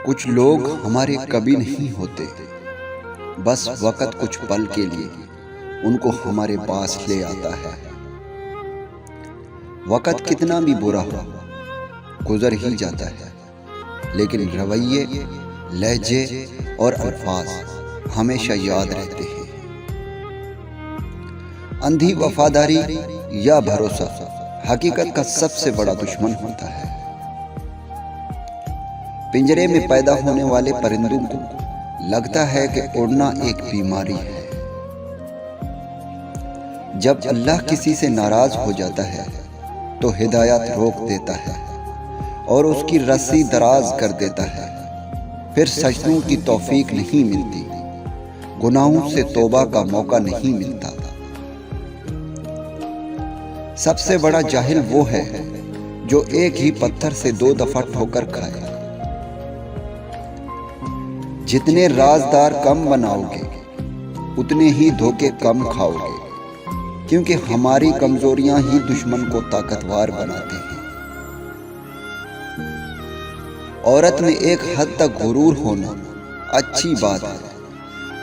کچھ لوگ ہمارے کبھی نہیں ہوتے، بس وقت کچھ پل کے لیے ان کو ہمارے پاس لے آتا ہے۔ وقت کتنا بھی برا ہو گزر ہی جاتا ہے، لیکن رویے، لہجے اور الفاظ ہمیشہ یاد رہتے ہیں۔ اندھی وفاداری یا بھروسہ حقیقت کا سب سے بڑا دشمن ہوتا ہے۔ پنجرے میں پیدا ہونے والے پرندوں کو لگتا ہے کہ اڑنا ایک بیماری ہے۔ جب اللہ کسی سے ناراض ہو جاتا ہے تو ہدایت روک دیتا ہے اور اس کی رسی دراز کر دیتا ہے، پھر سجدوں کی توفیق نہیں ملتی، گناہوں سے توبہ کا موقع نہیں ملتا۔ سب سے بڑا جاہل وہ ہے جو ایک ہی پتھر سے 2 دفعہ ٹھوکر کھائے۔ جتنے رازدار کم بناؤ گے اتنے ہی دھوکے کم کھاؤ گے، کیونکہ ہماری کمزوریاں ہی دشمن کو طاقتور بناتے ہیں۔ عورت میں ایک حد تک غرور ہونا اچھی بات ہے،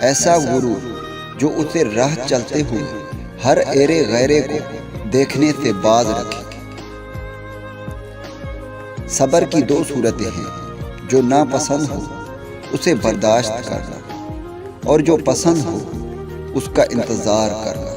ایسا غرور جو اسے راہ چلتے ہوئے ہر ایرے غیرے کو دیکھنے سے باز رکھے۔ صبر کی 2 صورتیں ہیں، جو ناپسند ہو اسے برداشت کرنا، اور جو پسند ہو اس کا انتظار کرنا۔